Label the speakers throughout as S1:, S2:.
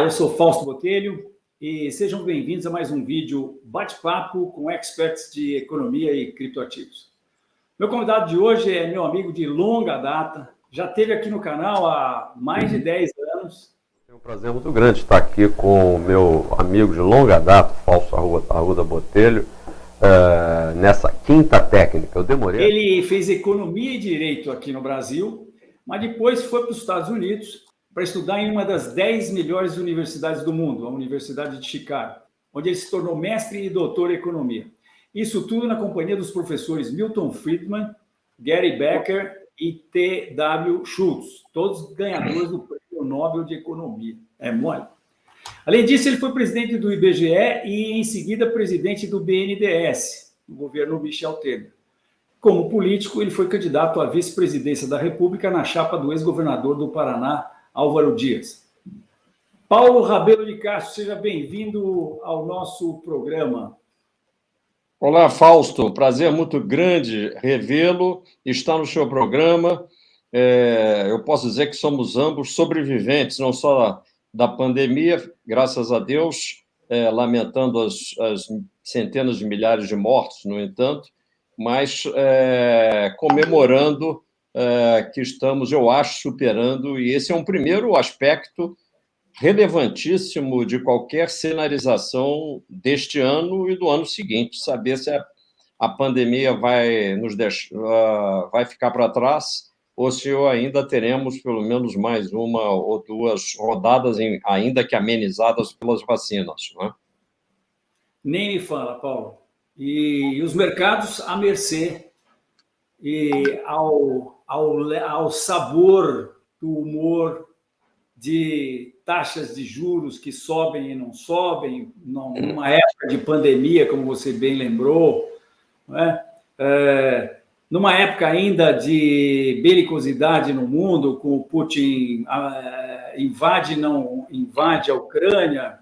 S1: eu sou Fausto Botelho e sejam bem-vindos a mais um vídeo bate-papo com experts de economia e criptoativos. Meu convidado de hoje é meu amigo de longa data, já esteve aqui no canal há mais de 10 anos.
S2: É um prazer muito grande estar aqui com o meu amigo de longa data, Fausto Arruda Botelho, nessa quinta técnica. Eu demorei.
S1: Ele fez economia e direito aqui no Brasil, mas depois foi para os Estados Unidos para estudar em uma das 10 melhores universidades do mundo, a Universidade de Chicago, onde ele se tornou mestre e doutor em economia. Isso tudo na companhia dos professores Milton Friedman, Gary Becker e T.W. Schultz, todos ganhadores do Prêmio Nobel de Economia. É mole. Além disso, ele foi presidente do IBGE e, em seguida, presidente do BNDES, no governo Michel Temer. Como político, ele foi candidato à vice-presidência da República na chapa do ex-governador do Paraná, Álvaro Dias. Paulo Rabelo de Castro, seja bem-vindo ao nosso programa.
S3: Olá, Fausto. Prazer muito grande revê-lo, estar no seu programa. Eu posso dizer que somos ambos sobreviventes, não só da pandemia, graças a Deus, lamentando as centenas de milhares de mortos, no entanto, mas comemorando que estamos, eu acho, superando, e esse é um primeiro aspecto relevantíssimo de qualquer cenarização deste ano e do ano seguinte, saber se a pandemia vai vai ficar para trás ou se ainda teremos pelo menos mais uma ou duas rodadas, ainda que amenizadas pelas vacinas, não é?
S1: Nem me fala, Paulo. E os mercados à mercê e ao sabor do humor de taxas de juros que sobem e não sobem, numa época de pandemia, como você bem lembrou, não é? Numa época ainda de belicosidade no mundo, com o Putin invade, não invade a Ucrânia.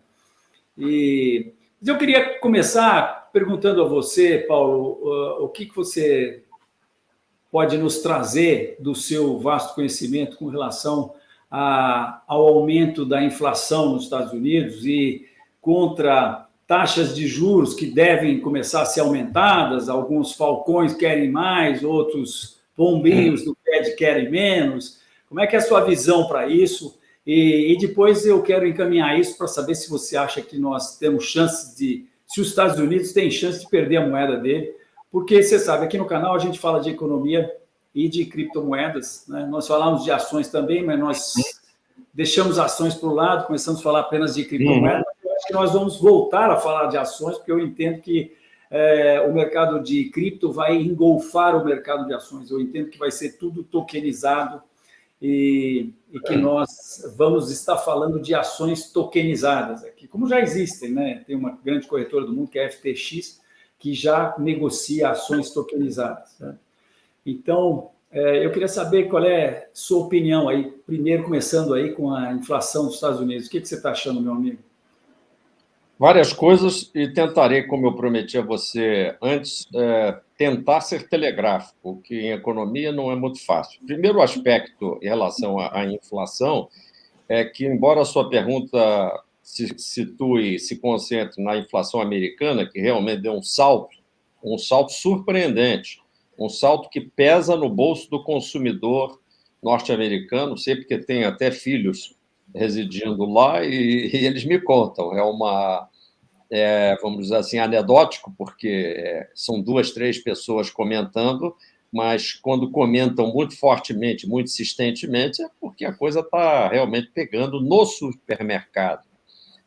S1: Mas eu queria começar perguntando a você, Paulo, o que você pode nos trazer do seu vasto conhecimento com relação ao aumento da inflação nos Estados Unidos e contra taxas de juros que devem começar a ser aumentadas. Alguns falcões querem mais, outros pombinhos do Fed querem menos. Como é que é a sua visão para isso? E depois eu quero encaminhar isso para saber se você acha que nós temos chances se os Estados Unidos têm chance de perder a moeda dele, porque você sabe, aqui no canal a gente fala de economia e de criptomoedas, né? Nós falamos de ações também, mas nós deixamos ações para o lado, começamos a falar apenas de criptomoedas. Eu acho que nós vamos voltar a falar de ações, porque eu entendo que o mercado de cripto vai engolfar o mercado de ações. Eu entendo que vai ser tudo tokenizado e que nós vamos estar falando de ações tokenizadas aqui, como já existem, né? Tem uma grande corretora do mundo, que é a FTX, que já negocia ações tokenizadas, né? Então, eu queria saber qual é a sua opinião aí, primeiro começando aí com a inflação dos Estados Unidos. O que você está achando, meu amigo?
S3: Várias coisas, e tentarei, como eu prometi a você antes, tentar ser telegráfico, o que em economia não é muito fácil. Primeiro aspecto em relação à inflação é que, embora a sua pergunta se concentre na inflação americana, que realmente deu um salto surpreendente, um salto que pesa no bolso do consumidor norte-americano, sei porque tem até filhos residindo lá e eles me contam. Vamos dizer assim, anedótico, porque são 2, 3 pessoas comentando, mas quando comentam muito fortemente, muito insistentemente, é porque a coisa está realmente pegando no supermercado,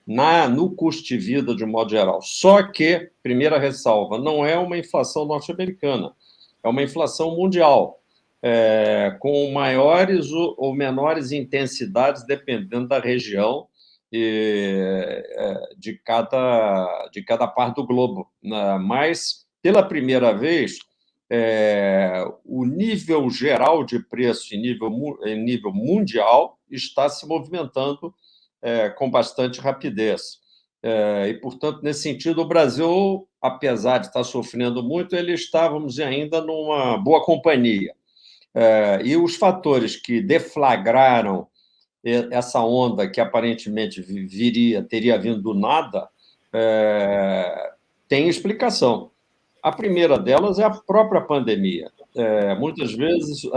S3: no custo de vida de um modo geral. Só que, primeira ressalva, não é uma inflação norte-americana, é uma inflação mundial, com maiores ou menores intensidades, dependendo da região de cada parte do globo. Mas, pela primeira vez, o nível geral de preço em nível mundial está se movimentando com bastante rapidez. E, portanto, nesse sentido, o Brasil, apesar de estar sofrendo muito, ele está, vamos dizer, ainda numa boa companhia. E os fatores que deflagraram essa onda que aparentemente teria vindo do nada, tem explicação. A primeira delas é a própria pandemia. Muitas vezes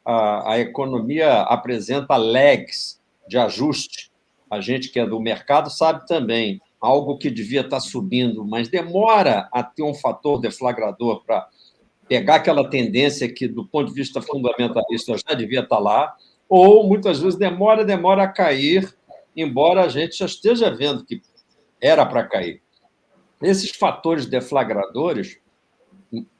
S3: a economia apresenta lags de ajuste. A gente que é do mercado sabe também, algo que devia estar subindo, mas demora a ter um fator deflagrador para pegar aquela tendência que, do ponto de vista fundamentalista, já devia estar lá, ou, muitas vezes, demora a cair, embora a gente já esteja vendo que era para cair. Esses fatores deflagradores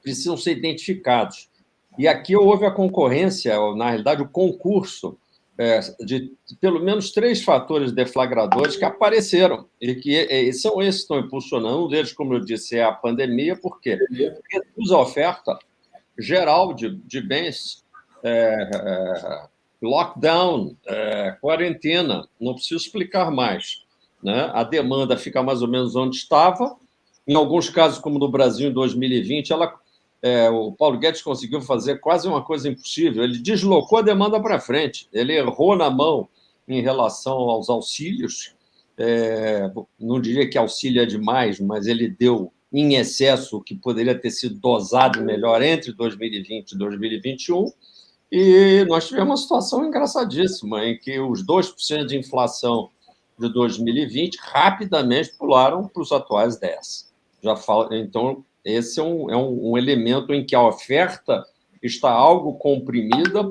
S3: precisam ser identificados. E aqui houve a concorrência, ou, na realidade, o concurso de pelo menos 3 fatores deflagradores que apareceram e que são esses que estão impulsionando. Um deles, como eu disse, é a pandemia, porque reduz a oferta geral de bens, lockdown, quarentena, não preciso explicar mais, né? A demanda fica mais ou menos onde estava. Em alguns casos, como no Brasil, em 2020, o Paulo Guedes conseguiu fazer quase uma coisa impossível. Ele deslocou a demanda para frente. Ele errou na mão em relação aos auxílios. Não diria que auxílio é demais, mas ele deu em excesso o que poderia ter sido dosado melhor entre 2020 e 2021. E nós tivemos uma situação engraçadíssima, em que os 2% de inflação de 2020 rapidamente pularam para os atuais 10%. Então, esse é um elemento em que a oferta está algo comprimida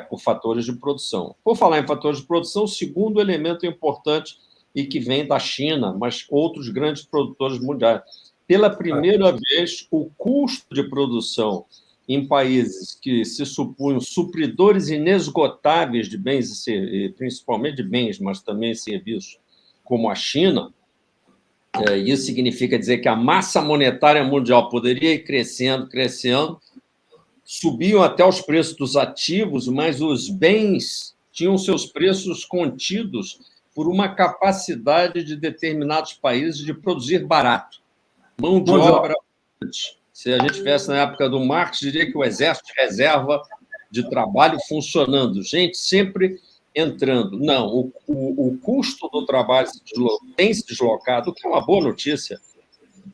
S3: por fatores de produção. Por falar em fatores de produção, o segundo elemento importante e que vem da China, mas outros grandes produtores mundiais. Pela primeira vez, o custo de produção em países que se supunham supridores inesgotáveis de bens, principalmente de bens, mas também serviços, como a China, isso significa dizer que a massa monetária mundial poderia ir crescendo, subiam até os preços dos ativos, mas os bens tinham seus preços contidos por uma capacidade de determinados países de produzir barato. Mão de obra. Se a gente tivesse na época do Marx, diria que o exército de reserva de trabalho funcionando, gente sempre entrando. Não, o custo do trabalho tem se deslocado, o que é uma boa notícia,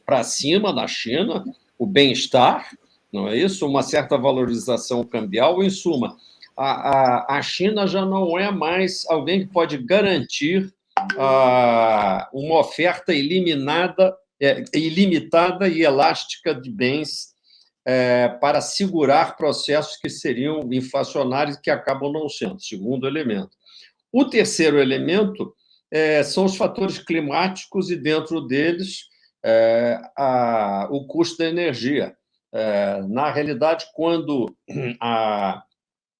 S3: para cima na China, o bem-estar, não é isso? Uma certa valorização cambial. Em suma, a China já não é mais alguém que pode garantir uma oferta ilimitada e elástica de bens para segurar processos que seriam inflacionários que acabam não sendo. Segundo elemento. O terceiro elemento são os fatores climáticos e, dentro deles, o custo da energia. Na realidade, quando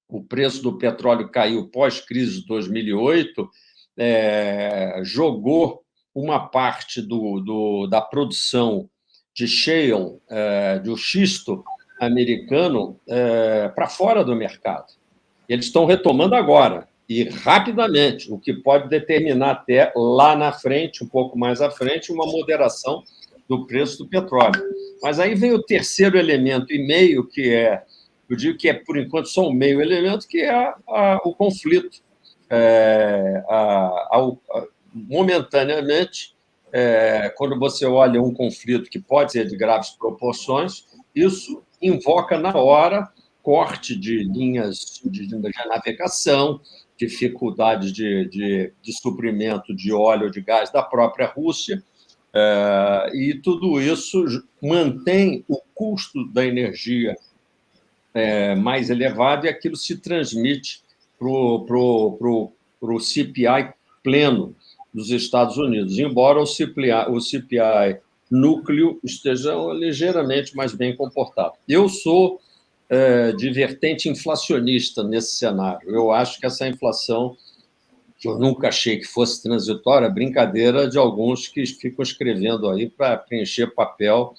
S3: o preço do petróleo caiu pós-crise de 2008, jogou uma parte da produção de shale, do xisto americano, para fora do mercado. Eles estão retomando agora, e rapidamente, o que pode determinar até lá na frente, um pouco mais à frente, uma moderação do preço do petróleo. Mas aí vem o terceiro elemento e meio, eu digo que por enquanto, só um meio elemento, que é o conflito. Momentaneamente, quando você olha um conflito que pode ser de graves proporções, isso invoca na hora corte de linhas de navegação, dificuldades de suprimento de óleo ou de gás da própria Rússia, e tudo isso mantém o custo da energia mais elevado, e aquilo se transmite para o CPI pleno dos Estados Unidos, embora o CPI núcleo esteja ligeiramente mais bem comportado. Eu sou de vertente inflacionista nesse cenário. Eu acho que essa inflação, que eu nunca achei que fosse transitória, brincadeira de alguns que ficam escrevendo aí para preencher papel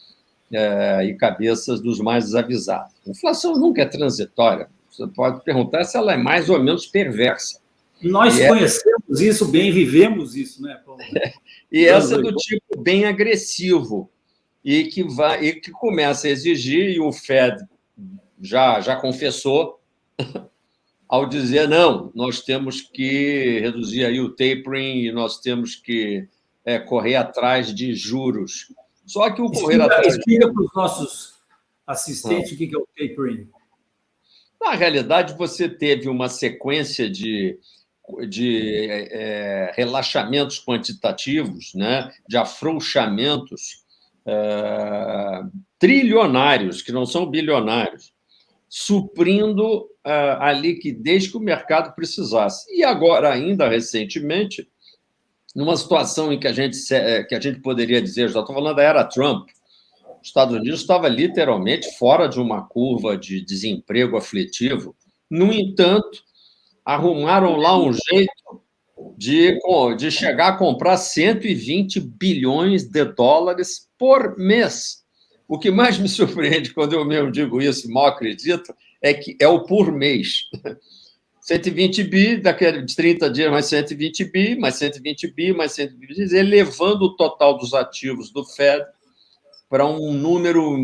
S3: e cabeças dos mais desavisados. A inflação nunca é transitória. Você pode perguntar se ela é mais ou menos perversa.
S1: Nós conhecemos isso bem, vivemos isso, né, Paulo?
S3: E essa é do tipo bem agressivo e que começa a exigir, e o Fed já confessou, ao dizer, não, nós temos que reduzir aí o tapering e nós temos que correr atrás de juros. Só que o correr atrás...
S1: Explica para os nossos assistentes o que é o tapering.
S3: Na realidade, você teve uma sequência de relaxamentos quantitativos, né, de afrouxamentos trilionários, que não são bilionários, suprindo a liquidez que o mercado precisasse. E agora, ainda recentemente, numa situação em que a gente poderia dizer, já estou falando da era Trump, os Estados Unidos estava literalmente fora de uma curva de desemprego aflitivo. No entanto, arrumaram lá um jeito de chegar a comprar 120 bilhões de dólares por mês. O que mais me surpreende quando eu mesmo digo isso, mal acredito, é que é o por mês. 120 bi, daqui a 30 dias mais 120 bi, mais 120 bi, mais 120 bi, elevando o total dos ativos do Fed para um número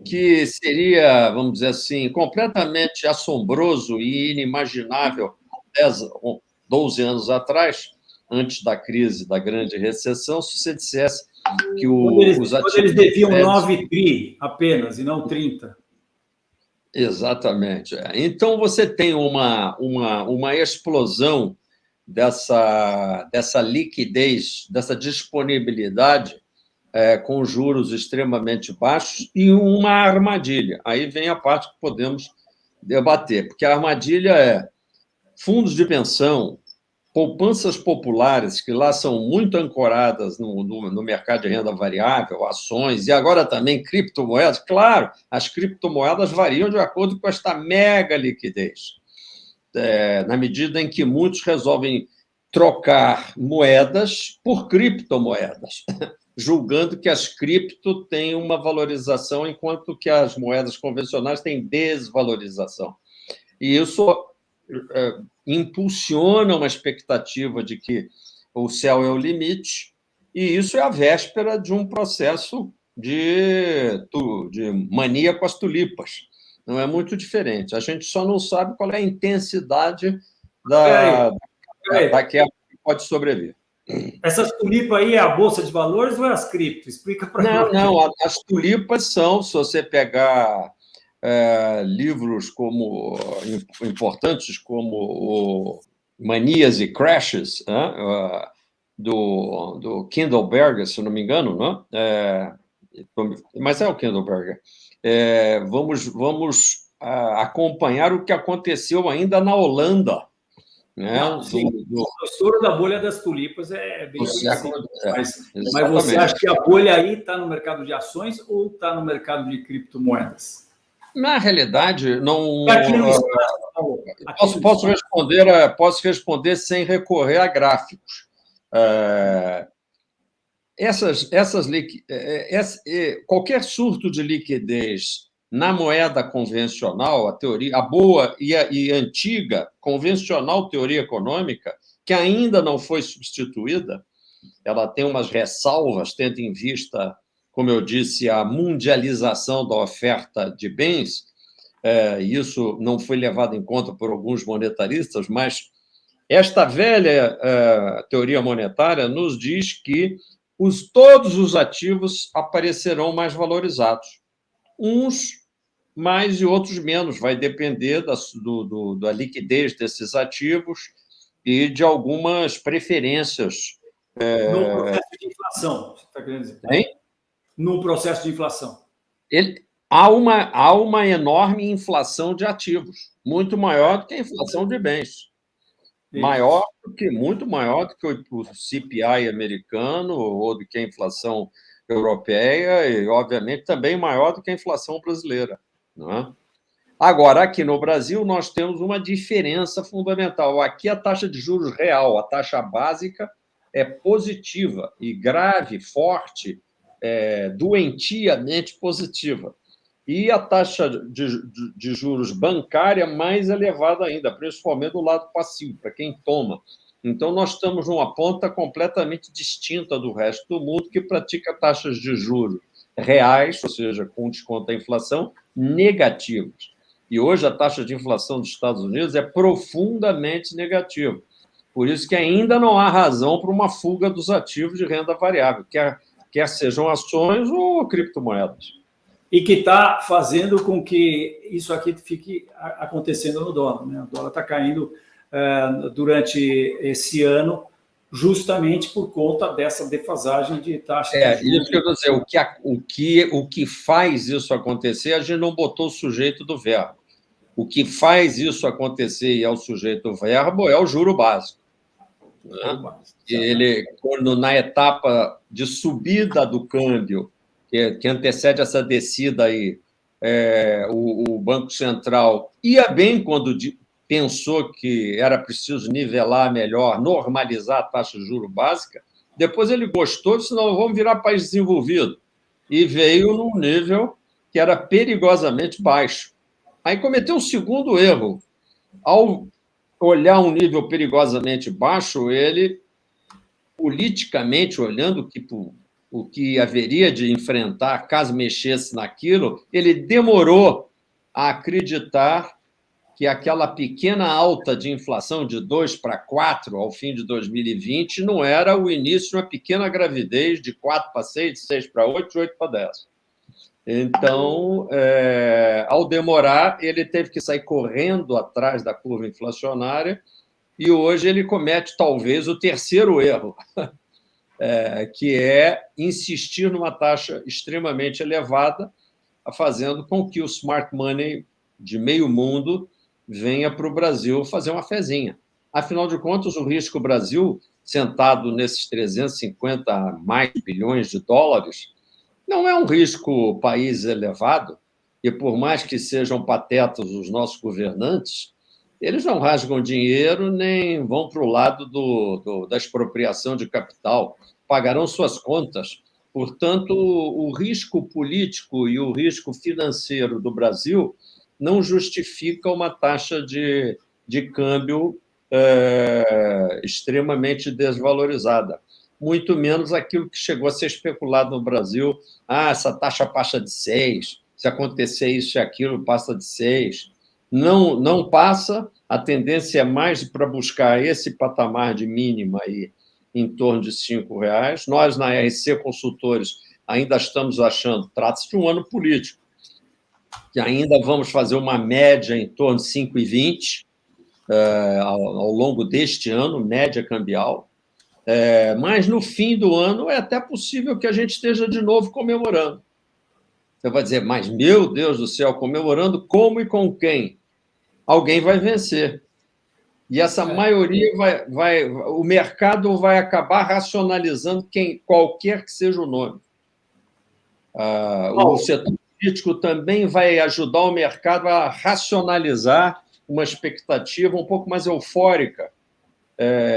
S3: que seria, vamos dizer assim, completamente assombroso e inimaginável 12 anos atrás, antes da crise, da grande recessão, se você dissesse que os ativos...
S1: Quando eles deviam 9 tri apenas, e não 30.
S3: Exatamente. Então, você tem uma explosão dessa liquidez, dessa disponibilidade com juros extremamente baixos e uma armadilha. Aí vem a parte que podemos debater, porque a armadilha é fundos de pensão, poupanças populares, que lá são muito ancoradas no mercado de renda variável, ações, e agora também criptomoedas. Claro, as criptomoedas variam de acordo com esta mega liquidez, na medida em que muitos resolvem trocar moedas por criptomoedas, julgando que as cripto têm uma valorização, enquanto que as moedas convencionais têm desvalorização. E isso impulsiona uma expectativa de que o céu é o limite, e isso é a véspera de um processo de mania com as tulipas. Não é muito diferente. A gente só não sabe qual é a intensidade da queda que pode sobreviver.
S1: Essas tulipas aí é a Bolsa de Valores ou é as cripto? Explica para nós.
S3: Não, as tulipas são, se você pegar livros importantes como o Manias e Crashes, do Kindleberger, se não me engano, né? Mas é o Kindleberger. Vamos acompanhar o que aconteceu ainda na Holanda. Né?
S1: Não, o estouro da bolha das tulipas é bem conhecido. Mas você acha que a bolha aí está no mercado de ações ou está no mercado de criptomoedas?
S3: Na realidade, não.
S1: Aqui
S3: posso responder sem recorrer a gráficos. Qualquer surto de liquidez na moeda convencional, a boa e antiga convencional teoria econômica, que ainda não foi substituída, ela tem umas ressalvas, tendo em vista, como eu disse, a mundialização da oferta de bens. Isso não foi levado em conta por alguns monetaristas, mas esta velha teoria monetária nos diz que todos os ativos aparecerão mais valorizados. Uns mais e outros menos, vai depender da liquidez desses ativos e de algumas preferências.
S1: No processo de inflação, você está querendo dizer?
S3: Hein?
S1: No processo de inflação.
S3: Há uma enorme inflação de ativos, muito maior do que a inflação de bens. Muito maior do que o CPI americano ou do que a inflação europeia e, obviamente, também maior do que a inflação brasileira. Não é? Agora, aqui no Brasil, nós temos uma diferença fundamental. Aqui, a taxa de juros real, a taxa básica, é positiva e grave, forte, doentiamente positiva. E a taxa de juros bancária mais elevada ainda, principalmente do lado passivo, para quem toma. Então, nós estamos numa ponta completamente distinta do resto do mundo, que pratica taxas de juros reais, ou seja, com desconto da inflação, negativas. E hoje a taxa de inflação dos Estados Unidos é profundamente negativa. Por isso que ainda não há razão para uma fuga dos ativos de renda variável, quer sejam ações ou criptomoedas.
S1: E que está fazendo com que isso aqui fique acontecendo no dólar, né? O dólar está caindo durante esse ano, justamente por conta dessa defasagem de taxa de juros.
S3: Isso que eu vou dizer, o que faz isso acontecer, a gente não botou o sujeito do verbo. O que faz isso acontecer e é o sujeito do verbo é o juro básico. Né? Ele, quando na etapa de subida do câmbio, que antecede essa descida aí, o Banco Central ia bem quando pensou que era preciso nivelar melhor, normalizar a taxa de juros básica. Depois ele gostou, disse, não, vamos virar país desenvolvido. E veio num nível que era perigosamente baixo. Aí cometeu um segundo erro. Ao olhar um nível perigosamente baixo, ele, politicamente olhando o que haveria de enfrentar caso mexesse naquilo, ele demorou a acreditar que aquela pequena alta de inflação de 2 para 4 ao fim de 2020 não era o início de uma pequena gravidez de 4 para 6, de 6 para 8, de 8 para 10. Então, ao demorar, ele teve que sair correndo atrás da curva inflacionária e hoje ele comete, talvez, o terceiro erro, que é insistir numa taxa extremamente elevada, fazendo com que o smart money de meio mundo venha para o Brasil fazer uma fezinha. Afinal de contas, o risco Brasil, sentado nesses 350 mais bilhões de dólares, não é um risco país elevado, e por mais que sejam patetas os nossos governantes, eles não rasgam dinheiro nem vão para o lado da expropriação de capital, pagarão suas contas. Portanto, o risco político e o risco financeiro do Brasil não justifica uma taxa de câmbio extremamente desvalorizada. Muito menos aquilo que chegou a ser especulado no Brasil. Essa taxa passa de 6, se acontecer isso e aquilo, passa de 6. Não passa, a tendência é mais para buscar esse patamar de mínima aí, em torno de R$5. Nós, na RC Consultores, ainda estamos achando, trata-se de um ano político, que ainda vamos fazer uma média em torno de 5,20 ao longo deste ano, média cambial. Mas no fim do ano é até possível que a gente esteja de novo comemorando. Você vai dizer, mas meu Deus do céu, comemorando como e com quem? Alguém vai vencer. E essa maioria o mercado vai acabar racionalizando qualquer que seja o nome. O setor político também vai ajudar o mercado a racionalizar uma expectativa um pouco mais eufórica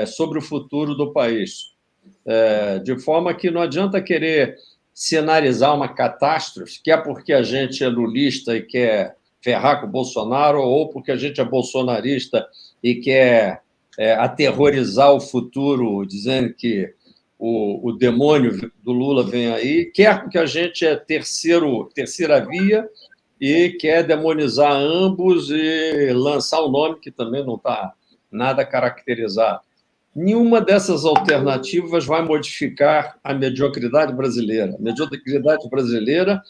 S3: sobre o futuro do país. De forma que não adianta querer cenarizar uma catástrofe, que é porque a gente é lulista e quer ferrar com o Bolsonaro, ou porque a gente é bolsonarista e quer aterrorizar o futuro, dizendo que o demônio do Lula vem aí, quer porque a gente é terceira via e quer demonizar ambos e lançar um nome que também não está nada caracterizado. Nenhuma dessas alternativas vai modificar a mediocridade brasileira. A mediocridade brasileira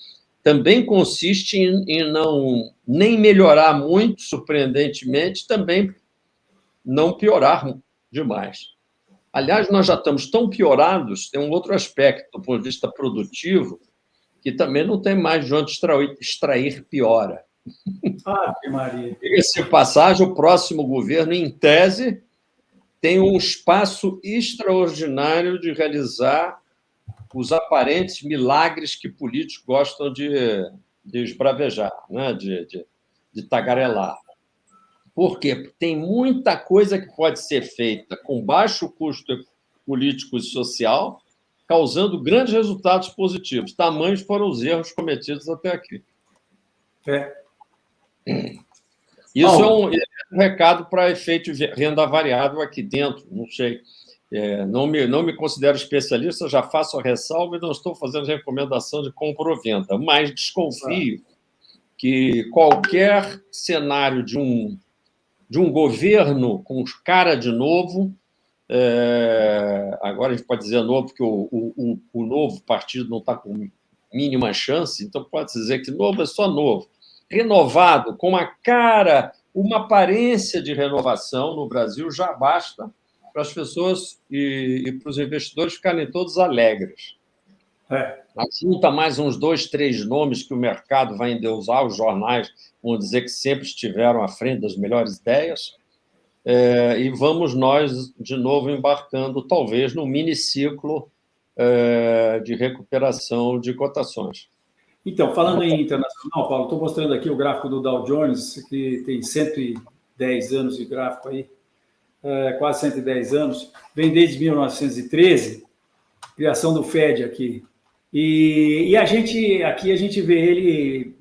S3: também consiste em não nem melhorar muito, surpreendentemente, também não piorar demais. Aliás, nós já estamos tão piorados, tem um outro aspecto do ponto de vista produtivo, que também não tem mais de onde extrair piora.
S1: Que Maria.
S3: Diga-se de passagem, o próximo governo, em tese, tem um espaço extraordinário de realizar os aparentes milagres que políticos gostam de esbravejar, né? de tagarelar. Por quê? Porque tem muita coisa que pode ser feita com baixo custo político e social, causando grandes resultados positivos. Tamanhos foram os erros cometidos até aqui. Isso é um recado para efeito de renda variável aqui dentro, não sei. Não me considero especialista, já faço a ressalva e não estou fazendo recomendação de compra ou venda, mas desconfio que qualquer cenário de um governo com cara de novo, agora a gente pode dizer novo, porque o novo partido não está com mínima chance, então pode dizer que novo é só novo. Renovado, com a cara, uma aparência de renovação no Brasil já basta para as pessoas e para os investidores ficarem todos alegres. Junta mais uns 2, 3 nomes que o mercado vai endeusar, os jornais vão dizer que sempre estiveram à frente das melhores ideias, e vamos nós, de novo, embarcando, talvez, num miniciclo de recuperação de cotações.
S1: Então, falando em internacional, Paulo, estou mostrando aqui o gráfico do Dow Jones, que tem 110 anos de gráfico aí, quase 110 anos, vem desde 1913, criação do Fed aqui. E a gente vê ele,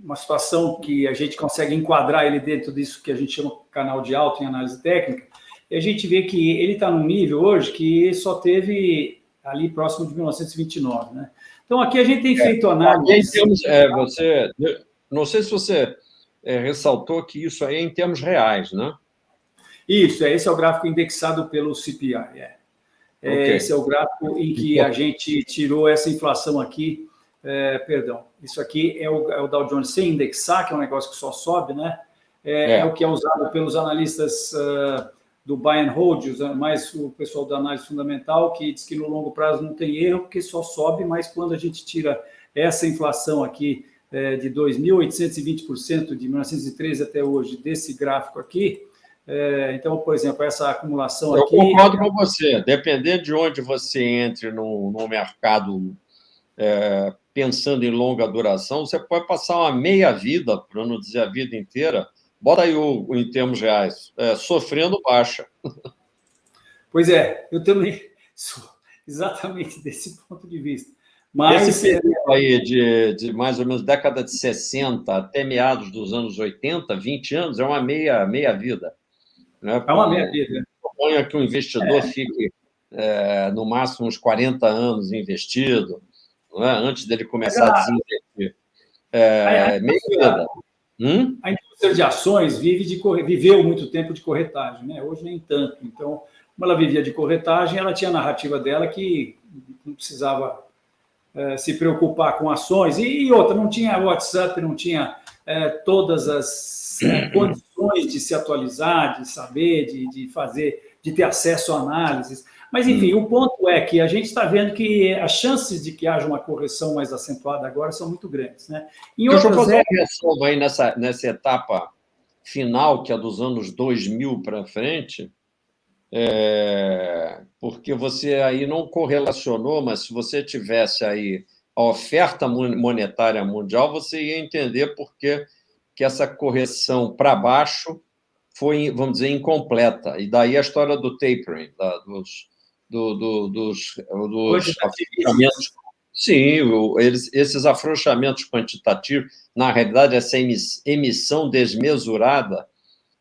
S1: uma situação que a gente consegue enquadrar ele dentro disso que a gente chama de canal de alta em análise técnica, e a gente vê que ele está num nível hoje que só teve ali próximo de 1929, né? Então, aqui a gente tem feito análise...
S3: Não sei se você ressaltou que isso aí é em termos reais, né?
S1: Isso, esse é o gráfico indexado pelo CPI, Okay. Esse é o gráfico em que a gente tirou essa inflação aqui, perdão, isso aqui é o Dow Jones sem indexar, que é um negócio que só sobe, né? É o que é usado pelos analistas do buy and hold, mais o pessoal da análise fundamental, que diz que no longo prazo não tem erro, porque só sobe, mas quando a gente tira essa inflação aqui de 2.820% de 1913 até hoje, desse gráfico aqui, então, por exemplo, essa acumulação aqui...
S3: Eu concordo com você. Dependendo de onde você entre no mercado pensando em longa duração, você pode passar uma meia vida, para não dizer a vida inteira, bota aí em termos reais, sofrendo baixa.
S1: Pois é, eu também sou exatamente desse ponto de vista. Mas
S3: esse período aí de mais ou menos década de 60 até meados dos anos 80, 20 anos, é uma meia vida. Né?
S1: É uma meia vida.
S3: Suponha que o investidor fique no máximo uns 40 anos investido, não é? Antes dele começar a desinvestir. Meia vida.
S1: A indústria de ações viveu muito tempo de corretagem, né? Hoje nem tanto. Então, como ela vivia de corretagem, ela tinha a narrativa dela que não precisava se preocupar com ações. E outra, não tinha WhatsApp, não tinha todas as condições de se atualizar, de saber, de fazer, de ter acesso a análises. Mas, enfim, o ponto é que a gente está vendo que as chances de que haja uma correção mais acentuada agora são muito grandes, né?
S3: Deixa eu fazer uma reação aí nessa etapa final, que é dos anos 2000 para frente, porque você aí não correlacionou, mas se você tivesse aí a oferta monetária mundial, você ia entender por que essa correção para baixo foi, vamos dizer, incompleta. E daí a história do tapering, dos afrouxamentos. Sim, esses afrouxamentos quantitativos, na realidade, essa emissão desmesurada...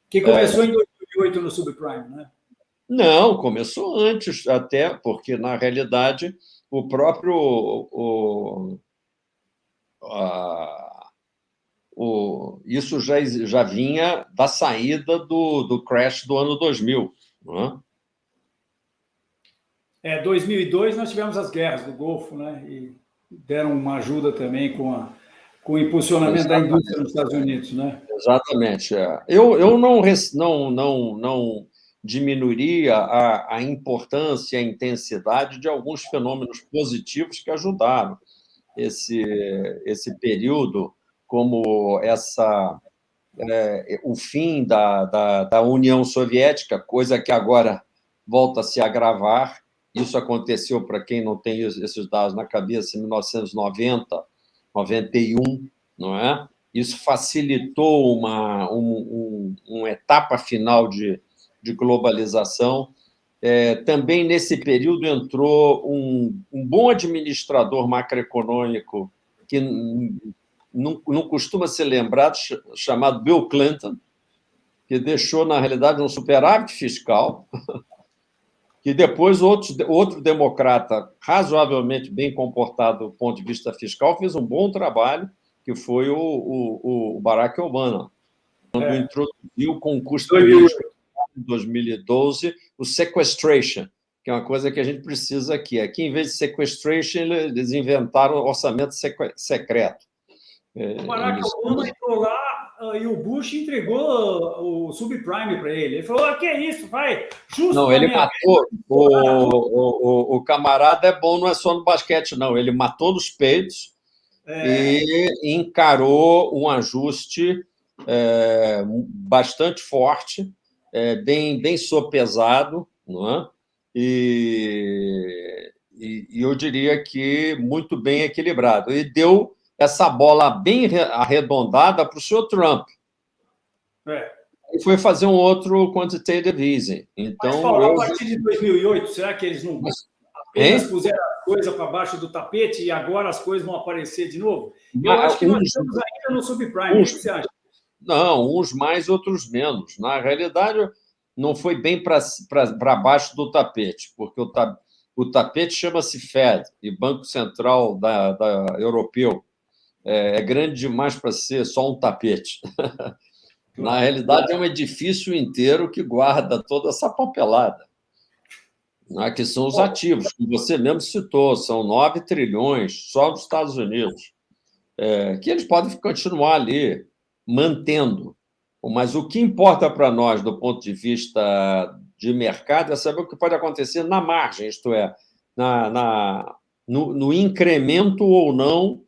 S1: Que começou em 2008 no subprime, né?
S3: Não, começou antes até, porque, na realidade, o próprio... isso já vinha da saída do crash do ano 2000, não
S1: é? 2002 nós tivemos as guerras do Golfo, né? E deram uma ajuda também com o impulsionamento da indústria nos Estados Unidos, né?
S3: Exatamente. Eu não diminuiria a importância e a intensidade de alguns fenômenos positivos que ajudaram esse período, como o fim da União Soviética, coisa que agora volta a se agravar. Isso aconteceu, para quem não tem esses dados na cabeça, em 1990, 91, não é? Isso facilitou uma etapa final de globalização. Também, nesse período, entrou um bom administrador macroeconômico que não costuma ser lembrado, chamado Bill Clinton, que deixou, na realidade, um superávit fiscal, que depois outro democrata razoavelmente bem comportado do ponto de vista fiscal fez um bom trabalho, que foi o Barack Obama, quando introduziu com custo em 2012 o sequestration, que é uma coisa que a gente precisa aqui. Aqui, em vez de sequestration, eles inventaram o orçamento secreto.
S1: O Barack Obama entrou lá e o Bush entregou o subprime para ele. Ele falou, que é isso? Vai, justo.
S3: Não, ele matou. O camarada é bom, não é só no basquete, não. Ele matou nos peitos e encarou um ajuste bastante forte, bem sopesado, não é? E eu diria que muito bem equilibrado. E deu essa bola bem arredondada para o senhor Trump. E foi fazer um outro quantitative easing. Então,
S1: mas, Paulo, a partir de 2008, será que eles não apenas puseram a coisa para baixo do tapete e agora as coisas vão aparecer de novo? Eu acho que nós estamos ainda no subprime. O que você acha?
S3: Não, uns mais, outros menos. Na realidade, não foi bem para baixo do tapete, porque o tapete chama-se Fed, e Banco Central da Europeu. É grande demais para ser só um tapete. Na realidade, é um edifício inteiro que guarda toda essa papelada, que são os ativos, que você mesmo citou, são 9 trilhões só nos Estados Unidos, que eles podem continuar ali mantendo. Mas o que importa para nós, do ponto de vista de mercado, é saber o que pode acontecer na margem, isto é, no incremento ou não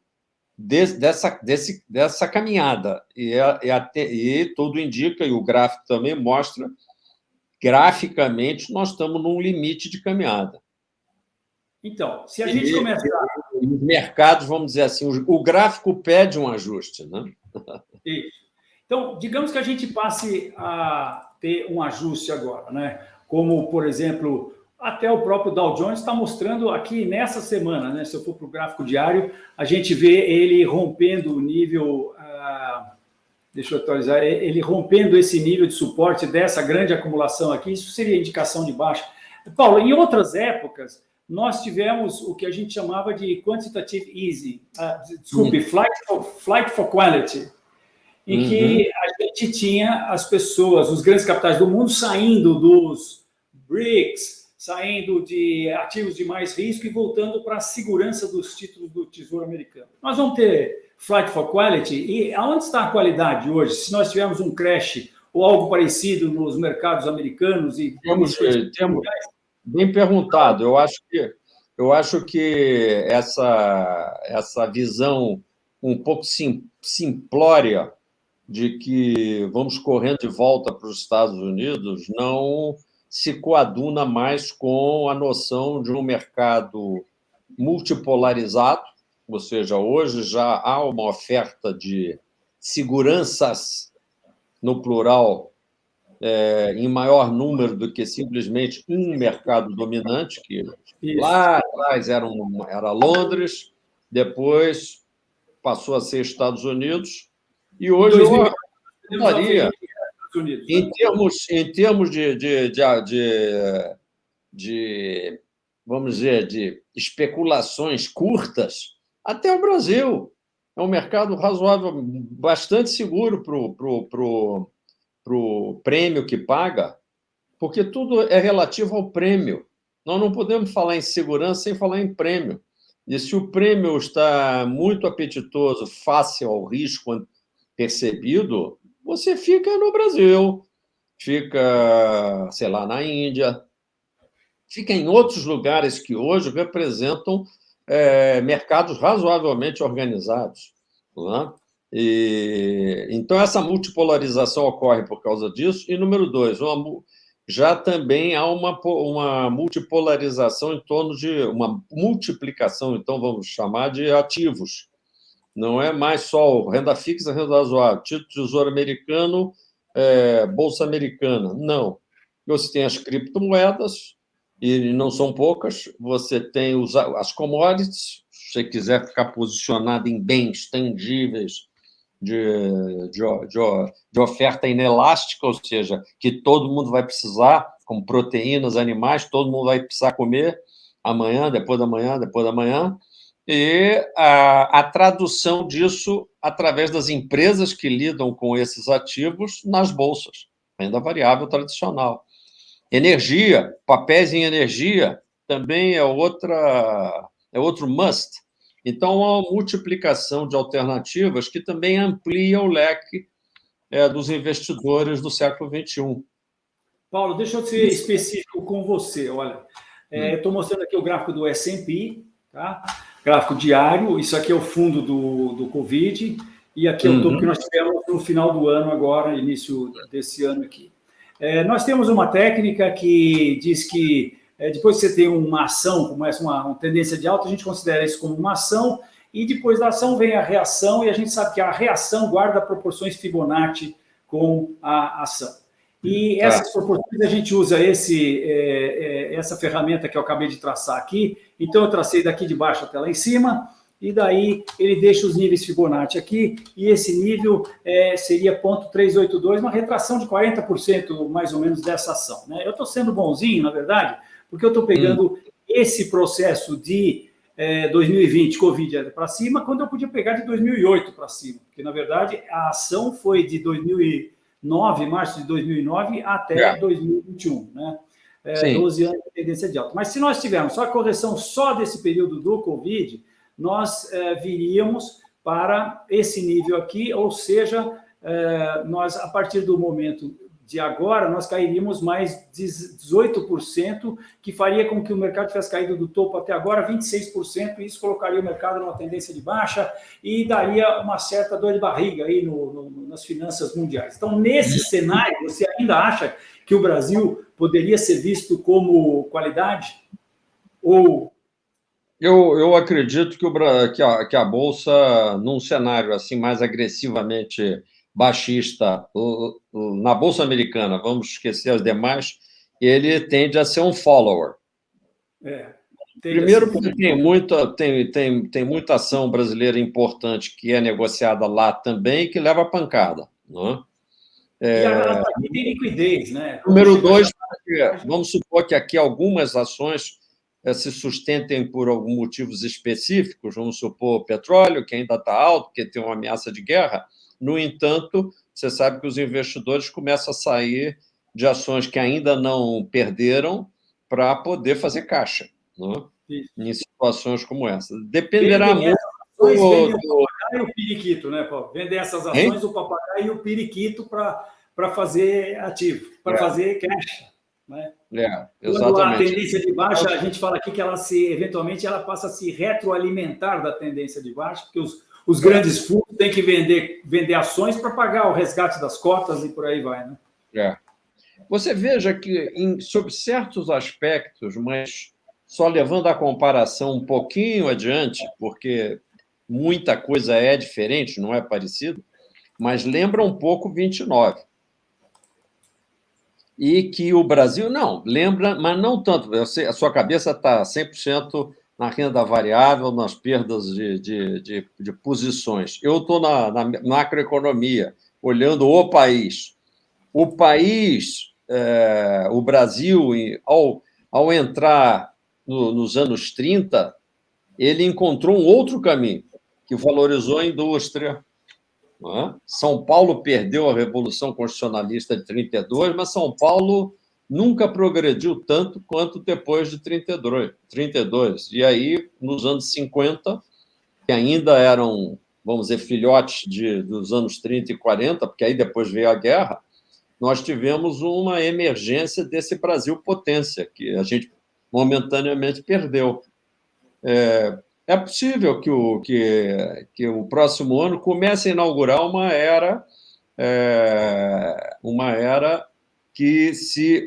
S3: dessa caminhada. E tudo indica, e o gráfico também mostra, graficamente, nós estamos num limite de caminhada.
S1: Então, se a gente começar...
S3: Os mercados, vamos dizer assim, o gráfico pede um ajuste, né?
S1: Isso. Então, digamos que a gente passe a ter um ajuste agora, né? Como, por exemplo... Até o próprio Dow Jones está mostrando aqui nessa semana, né? Se eu for para o gráfico diário, a gente vê ele rompendo o nível, deixa eu atualizar, ele rompendo esse nível de suporte dessa grande acumulação aqui, isso seria indicação de baixa. Paulo, em outras épocas, nós tivemos o que a gente chamava de quantitative easing, flight for quality, em que a gente tinha as pessoas, os grandes capitais do mundo saindo dos BRICS, saindo de ativos de mais risco e voltando para a segurança dos títulos do Tesouro Americano. Nós vamos ter flight for quality. E aonde está a qualidade hoje? Se nós tivermos um crash ou algo parecido nos mercados americanos e
S3: temos bem perguntado. Eu acho que essa visão um pouco simplória de que vamos correndo de volta para os Estados Unidos não se coaduna mais com a noção de um mercado multipolarizado, ou seja, hoje já há uma oferta de seguranças, no plural, em maior número do que simplesmente um mercado dominante, que lá atrás era Londres, depois passou a ser Estados Unidos, e hoje eu faria... Em termos de, vamos dizer, de especulações curtas, até o Brasil é um mercado razoável, bastante seguro para o prêmio que paga, porque tudo é relativo ao prêmio. Nós não podemos falar em segurança sem falar em prêmio. E se o prêmio está muito apetitoso, face ao risco percebido, você fica no Brasil, fica, sei lá, na Índia, fica em outros lugares que hoje representam mercados razoavelmente organizados. Não é? Então, essa multipolarização ocorre por causa disso. E, número 2, já também há uma multipolarização em torno de uma multiplicação, então vamos chamar de ativos. Não é mais só renda fixa, renda razoável, título de tesouro americano, bolsa americana. Não. Você tem as criptomoedas, e não são poucas, você tem as commodities, se você quiser ficar posicionado em bens tangíveis de oferta inelástica, ou seja, que todo mundo vai precisar, como proteínas animais, todo mundo vai precisar comer amanhã, depois da manhã, depois da manhã. e a tradução disso através das empresas que lidam com esses ativos nas bolsas, renda variável tradicional. Energia, papéis em energia, também é outro must. Então, há uma multiplicação de alternativas que também amplia o leque dos investidores do século XXI.
S1: Paulo, deixa eu ser específico com você. Olha, eu estou mostrando aqui o gráfico do S&P, tá? Gráfico diário. Isso aqui é o fundo do Covid, e aqui é o topo que nós tivemos no final do ano agora, início desse ano aqui. Nós temos uma técnica que diz que depois que você tem uma ação, começa uma tendência de alta, a gente considera isso como uma ação, e depois da ação vem a reação, e a gente sabe que a reação guarda proporções Fibonacci com a ação. E essas proporções, a gente usa essa ferramenta que eu acabei de traçar aqui. Então, eu tracei daqui de baixo até lá em cima, e daí ele deixa os níveis Fibonacci aqui, e esse nível seria 0,382, uma retração de 40% mais ou menos dessa ação, né? Eu estou sendo bonzinho, na verdade, porque eu estou pegando esse processo de 2020, Covid para cima, quando eu podia pegar de 2008 para cima, porque, na verdade, a ação foi de 2009, março de 2009, até 2021, né? 12 anos de tendência de alta. Mas se nós tivermos só a correção só desse período do Covid, nós viríamos para esse nível aqui, ou seja, nós, a partir do momento de agora, nós cairíamos mais 18%, que faria com que o mercado tivesse caído do topo até agora 26%, e isso colocaria o mercado numa tendência de baixa e daria uma certa dor de barriga aí nas finanças mundiais. Então, nesse cenário, você ainda acha que o Brasil poderia ser visto como qualidade? Ou...
S3: Eu acredito que a Bolsa, num cenário assim mais agressivamente baixista, na Bolsa Americana, vamos esquecer as demais, ele tende a ser um follower. Primeiro, porque tem muita ação brasileira importante que é negociada lá também, que leva pancada. Não é?
S1: E tem liquidez, né?
S3: Número 2, vamos supor que aqui algumas ações se sustentem por alguns motivos específicos, vamos supor petróleo, que ainda está alto, porque tem uma ameaça de guerra. No entanto, você sabe que os investidores começam a sair de ações que ainda não perderam para poder fazer caixa, não é? Em situações como essa. Dependerá muito
S1: do papagaio e o periquito, né, Paulo? Vender essas ações, o papagaio e o periquito para fazer ativo, para fazer caixa. Né?
S3: Exatamente.
S1: Quando a tendência de baixa, a gente fala aqui que ela eventualmente ela passa a se retroalimentar da tendência de baixa, porque os grandes fundos têm que vender ações para pagar o resgate das cotas e por aí vai, né?
S3: Você veja que, sob certos aspectos, mas só levando a comparação um pouquinho adiante, porque muita coisa é diferente, não é parecido, mas lembra um pouco 29. E que o Brasil, não, lembra, mas não tanto. A sua cabeça está 100% na renda variável, nas perdas de posições. Eu estou na macroeconomia, olhando o país. O país, o Brasil, ao entrar nos anos 30, ele encontrou um outro caminho, que valorizou a indústria. São Paulo perdeu a Revolução Constitucionalista de 32, mas São Paulo nunca progrediu tanto quanto depois de 32. E aí, nos anos 50, que ainda eram, vamos dizer, filhotes dos anos 30 e 40, porque aí depois veio a guerra, nós tivemos uma emergência desse Brasil potência, que a gente momentaneamente perdeu. É possível que o próximo ano comece a inaugurar uma era que, se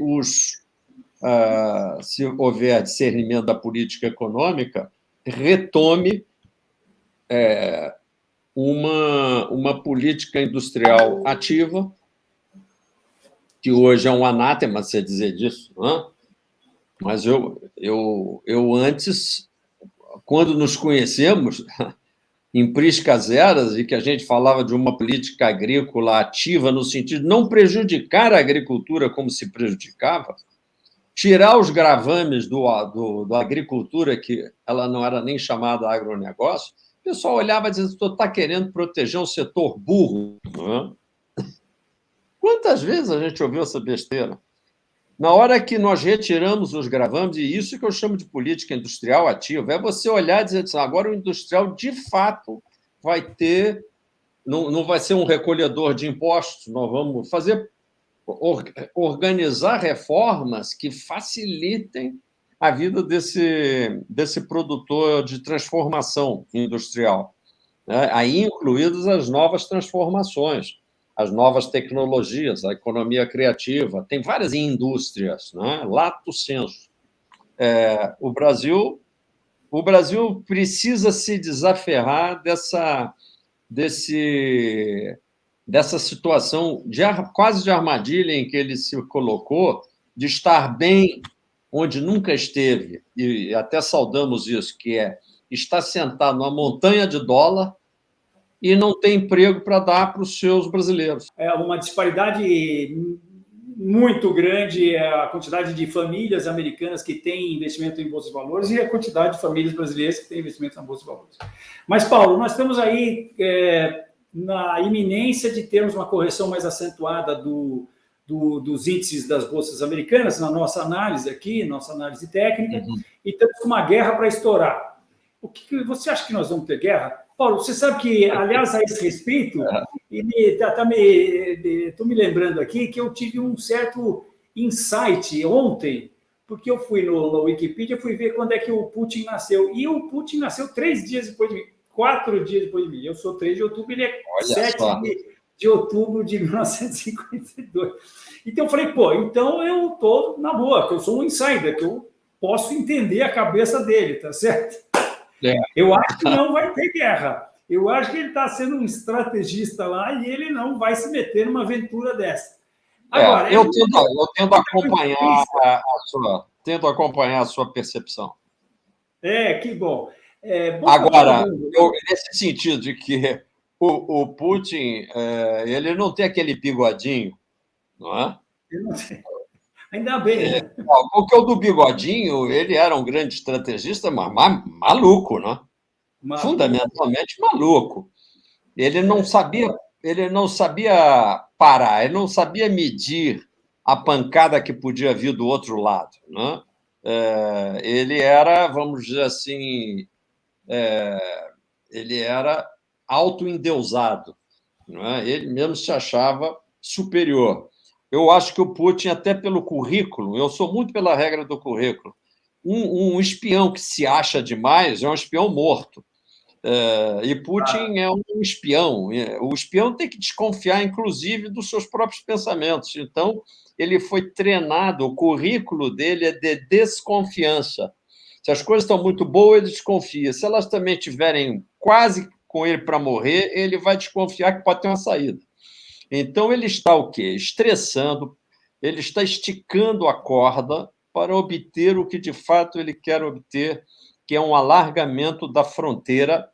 S3: houver discernimento da política econômica, retome uma política industrial ativa, que hoje é um anátema se dizer disso, não é? Mas eu antes, quando nos conhecemos, em priscas eras, e que a gente falava de uma política agrícola ativa no sentido de não prejudicar a agricultura como se prejudicava, tirar os gravames da agricultura, que ela não era nem chamada agronegócio, o pessoal olhava e dizia: "Tu está querendo proteger um setor burro". Não é? Quantas vezes a gente ouviu essa besteira? Na hora que nós retiramos os gravames, e isso que eu chamo de política industrial ativa, é você olhar e dizer assim: agora o industrial, de fato, vai ter, não vai ser um recolhedor de impostos, nós vamos organizar reformas que facilitem a vida desse produtor de transformação industrial, né? Aí incluídas as novas transformações, as novas tecnologias, a economia criativa, tem várias indústrias, né? Lato sensu. O Brasil precisa se desaferrar dessa situação quase de armadilha em que ele se colocou, de estar bem onde nunca esteve, e até saudamos isso, que está sentado numa montanha de dólar e não tem emprego para dar para os seus brasileiros.
S1: É uma disparidade muito grande a quantidade de famílias americanas que têm investimento em bolsa de valores e a quantidade de famílias brasileiras que têm investimento na bolsa de valores. Mas, Paulo, nós estamos aí na iminência de termos uma correção mais acentuada dos índices das bolsas americanas, na nossa análise aqui, nossa análise técnica, e temos uma guerra para estourar. O que você acha que nós vamos ter guerra? Paulo, você sabe que, aliás, a esse respeito, estou me lembrando aqui que eu tive um certo insight ontem, porque eu fui no Wikipedia, fui ver quando é que o Putin nasceu. E o Putin nasceu 3 dias depois de mim, 4 dias depois de mim. Eu sou 3 de outubro, ele é 7 de outubro de 1952. Então eu falei, então eu estou na boa, que eu sou um insider, que eu posso entender a cabeça dele, tá certo? Eu acho que não vai ter guerra. Eu acho que ele está sendo um estrategista lá e ele não vai se meter numa aventura dessa.
S3: Agora, eu tento acompanhar a sua percepção.
S1: Que bom.
S3: Agora, nesse sentido de que o Putin ele não tem aquele bigodinho, não é?
S1: Eu não sei. Ainda bem, né?
S3: Porque o do bigodinho, ele era um grande estrategista, mas maluco, né? Fundamentalmente maluco. Ele não sabia parar, ele não sabia medir a pancada que podia vir do outro lado, né? Ele era, vamos dizer assim, ele era autoendeusado, não é? Ele mesmo se achava superior. Eu acho que o Putin, até pelo currículo, eu sou muito pela regra do currículo, um espião que se acha demais é um espião morto. E Putin é um espião. O espião tem que desconfiar, inclusive, dos seus próprios pensamentos. Então, ele foi treinado, o currículo dele é de desconfiança. Se as coisas estão muito boas, ele desconfia. Se elas também estiverem quase com ele para morrer, ele vai desconfiar que pode ter uma saída. Então, ele está o quê? Estressando, ele está esticando a corda para obter o que, de fato, ele quer obter, que é um alargamento da fronteira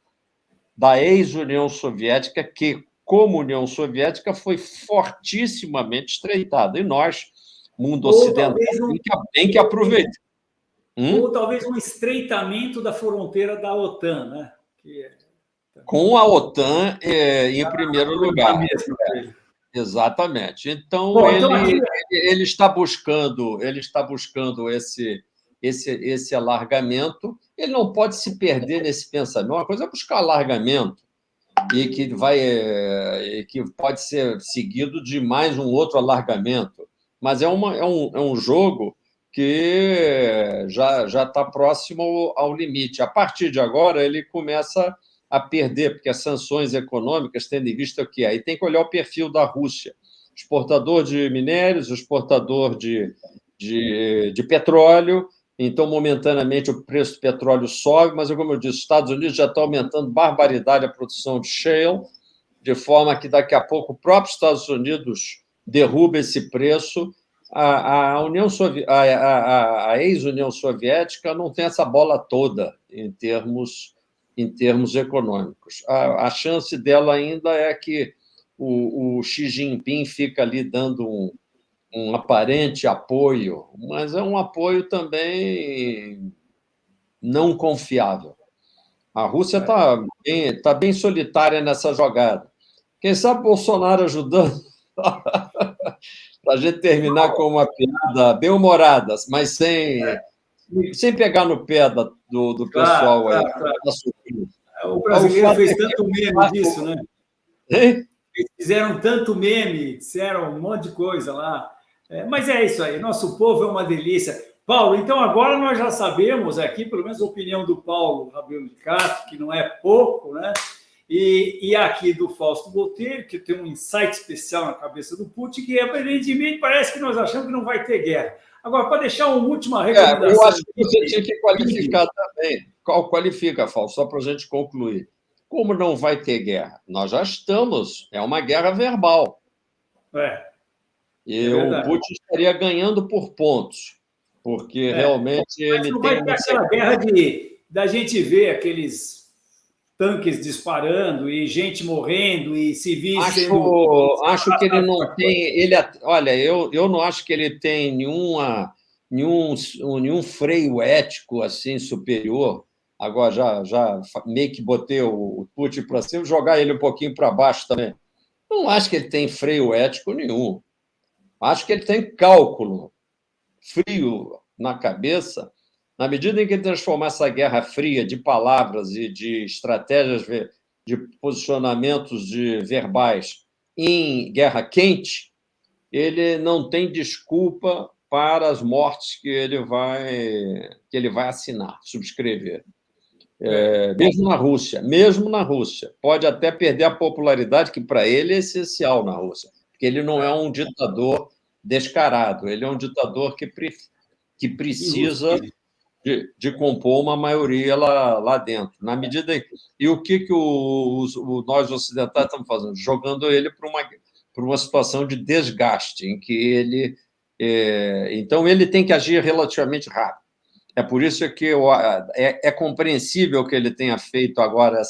S3: da ex-União Soviética, que, como União Soviética, foi fortissimamente estreitada. E nós, mundo ocidental, tem que aproveitar.
S1: Ou talvez um estreitamento da fronteira da OTAN, né?
S3: Com a OTAN em primeiro lugar. Exatamente. Então, ele está buscando esse alargamento. Ele não pode se perder nesse pensamento. Uma coisa é buscar alargamento e que pode ser seguido de mais um outro alargamento, mas é um jogo que já está próximo ao limite. A partir de agora, ele começa a perder, porque as sanções econômicas, tendo em vista o que é, e tem que olhar o perfil da Rússia, exportador de minérios, exportador de petróleo. Então, momentaneamente, o preço do petróleo sobe, mas, como eu disse, os Estados Unidos já estão aumentando barbaridade a produção de shale, de forma que, daqui a pouco, o próprio Estados Unidos derruba esse preço. A ex-União Soviética não tem essa bola toda em termos econômicos. A chance dela ainda é que o Xi Jinping fica ali dando um aparente apoio, mas é um apoio também não confiável. A Rússia está bem solitária nessa jogada. Quem sabe Bolsonaro ajudando para a gente terminar com uma piada bem-humorada, mas sem pegar no pé do pessoal aí.
S1: O brasileiro fez tanto meme disso, né?
S3: Hein?
S1: Eles fizeram tanto meme, disseram um monte de coisa lá. Mas é isso aí, nosso povo é uma delícia. Paulo, então agora nós já sabemos aqui, pelo menos a opinião do Paulo Rabelo de Castro, que não é pouco, né? E aqui do Fausto Botelho, que tem um insight especial na cabeça do Putin, que aparentemente parece que nós achamos que não vai ter guerra. Agora, para deixar uma última recomendação...
S3: Eu acho que você tinha que qualificar também. Qual qualifica, Fausto? Só para a gente concluir. Como não vai ter guerra? Nós já estamos. É uma guerra verbal. E o Putin estaria ganhando por pontos, porque realmente ele
S1: não
S3: tem...
S1: vai ter aquela guerra da gente ver aqueles tanques disparando e gente morrendo e civis sendo...
S3: Acho que ele não tem... Olha, eu não acho que ele tem nenhum freio ético assim superior. Agora, já meio que botei o Putin para cima, jogar ele um pouquinho para baixo também. Não acho que ele tem freio ético nenhum. Acho que ele tem cálculo frio na cabeça. Na medida em que ele transformar essa guerra fria de palavras e de estratégias, de posicionamentos verbais em guerra quente, ele não tem desculpa para as mortes que ele vai assinar, subscrever. Mesmo na Rússia. Pode até perder a popularidade, que para ele é essencial na Rússia, porque ele não é um ditador descarado, ele é um ditador que precisa de compor uma maioria lá dentro. Na medida e o que nós ocidentais estamos fazendo? Jogando ele para uma situação de desgaste, em que ele... Então, ele tem que agir relativamente rápido. É por isso que é compreensível que ele tenha feito agora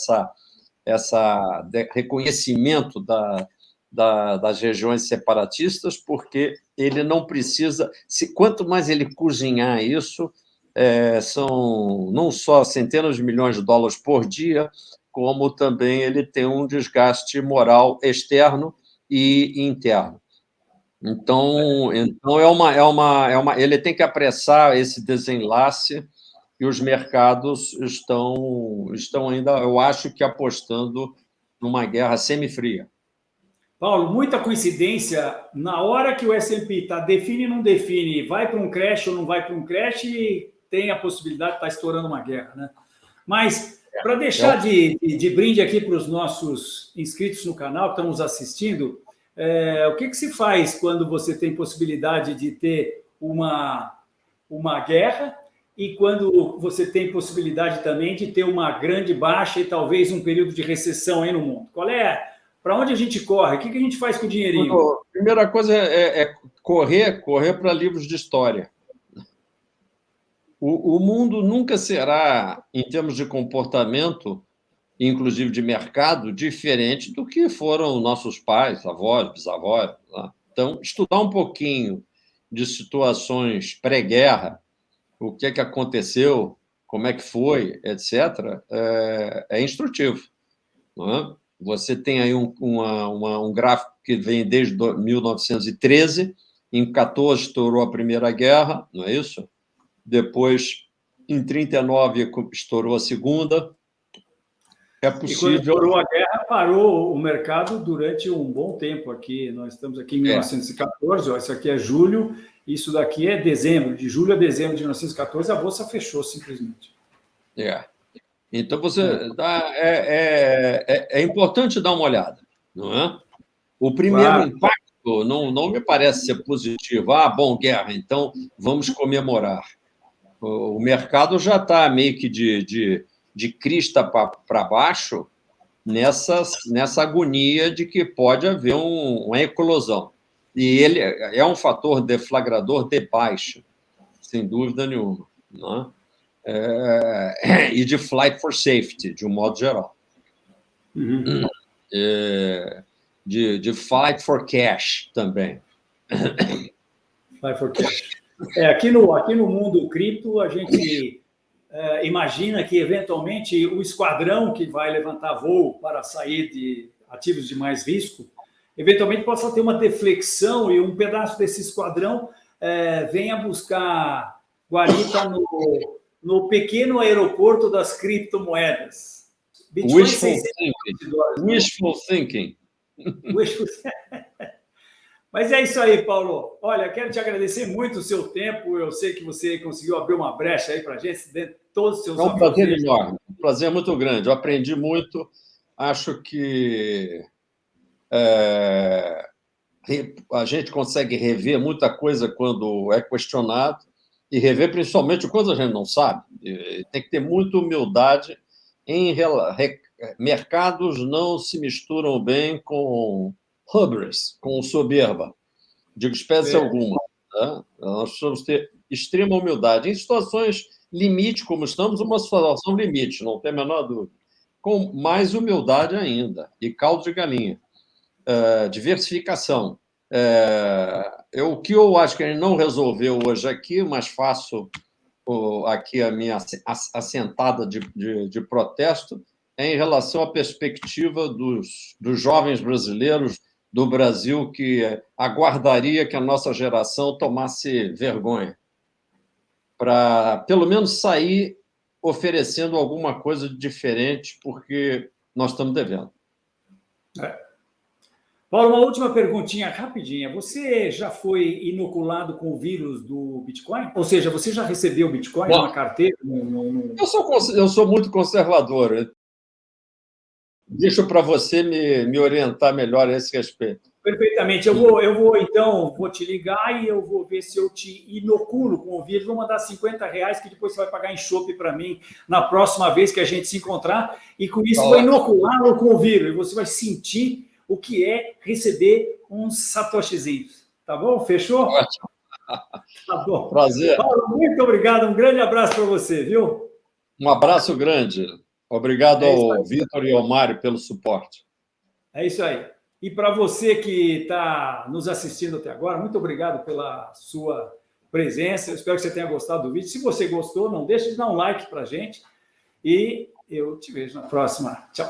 S3: essa reconhecimento das regiões separatistas, porque ele não precisa... Quanto mais ele cozinhar isso, são não só centenas de milhões de dólares por dia, como também ele tem um desgaste moral externo e interno. Então ele tem que apressar esse desenlace, e os mercados estão ainda, eu acho que apostando numa guerra semifria.
S1: Paulo, muita coincidência, na hora que o S&P define ou não define, vai para um crash ou não vai para um crash, tem a possibilidade de estar estourando uma guerra, né? Mas, para deixar de brinde aqui para os nossos inscritos no canal que estão nos assistindo, o que se faz quando você tem possibilidade de ter uma guerra e quando você tem possibilidade também de ter uma grande baixa e talvez um período de recessão aí no mundo? Para onde a gente corre? O que a gente faz com o dinheirinho?
S3: A primeira coisa é correr para livros de história. O mundo nunca será, em termos de comportamento, inclusive de mercado, diferente do que foram nossos pais, avós, bisavós. Tá? Então, estudar um pouquinho de situações pré-guerra, o que aconteceu, como é que foi, etc., é instrutivo. Não é? Você tem aí um gráfico que vem desde 1913, em 14 estourou a Primeira Guerra, não é isso? Depois, em 39, estourou a Segunda. É possível...
S1: E quando estourou a guerra, parou o mercado durante um bom tempo aqui. Nós estamos aqui em 1914, isso aqui é julho, isso daqui é dezembro. De julho a dezembro de 1914, a Bolsa fechou, simplesmente.
S3: Então, é importante dar uma olhada, não é? O primeiro impacto não me parece ser positivo. Bom, guerra, então vamos comemorar. O mercado já está meio que de crista para baixo nessa agonia de que pode haver uma eclosão. E ele é um fator deflagrador de baixa, sem dúvida nenhuma. Não é? E de flight for safety, de um modo geral. De flight for cash também.
S1: Fly for cash. Aqui no mundo cripto, a gente imagina que, eventualmente, o esquadrão que vai levantar voo para sair de ativos de mais risco, eventualmente possa ter uma deflexão e um pedaço desse esquadrão venha buscar guarita no pequeno aeroporto das criptomoedas. Bitcoin
S3: Wishful thinking.
S1: Mas é isso aí, Paulo. Olha, quero te agradecer muito o seu tempo. Eu sei que você conseguiu abrir uma brecha aí para a gente, dentro de todos os seus...
S3: É um prazer enorme, um prazer muito grande. Eu aprendi muito. Acho que a gente consegue rever muita coisa quando é questionado e rever principalmente quando a gente não sabe. Tem que ter muita humildade. Mercados não se misturam bem com hubris, com soberba, de espécie alguma. Tá? Nós precisamos ter extrema humildade. Em situações limite, como estamos, uma situação limite, não tem a menor dúvida. Com mais humildade ainda, e caldo de galinha. Diversificação. O que eu acho que a gente não resolveu hoje aqui, mas faço aqui a minha assentada de protesto, é em relação à perspectiva dos jovens brasileiros do Brasil que aguardaria que a nossa geração tomasse vergonha, para, pelo menos, sair oferecendo alguma coisa diferente, porque nós estamos devendo.
S1: Paulo, uma última perguntinha rapidinha. Você já foi inoculado com o vírus do Bitcoin? Ou seja, você já recebeu Bitcoin na carteira?
S3: Eu sou muito conservador. Deixo para você me orientar melhor a esse respeito.
S1: Perfeitamente. Então, vou te ligar e eu vou ver se eu te inoculo com o vírus. Vou mandar R$50 que depois você vai pagar em chopp para mim na próxima vez que a gente se encontrar. E com isso, vou inoculá-lo com o vírus. E você vai sentir o que é receber uns satoshizinhos. Tá bom? Fechou?
S3: Ótimo.
S1: Tá bom.
S3: Prazer.
S1: Paulo, muito obrigado. Um grande abraço para você, viu?
S3: Um abraço grande. Obrigado ao Vitor e ao Mário pelo suporte.
S1: É isso aí. E para você que está nos assistindo até agora, muito obrigado pela sua presença. Eu espero que você tenha gostado do vídeo. Se você gostou, não deixe de dar um like para a gente. E eu te vejo na próxima. Tchau.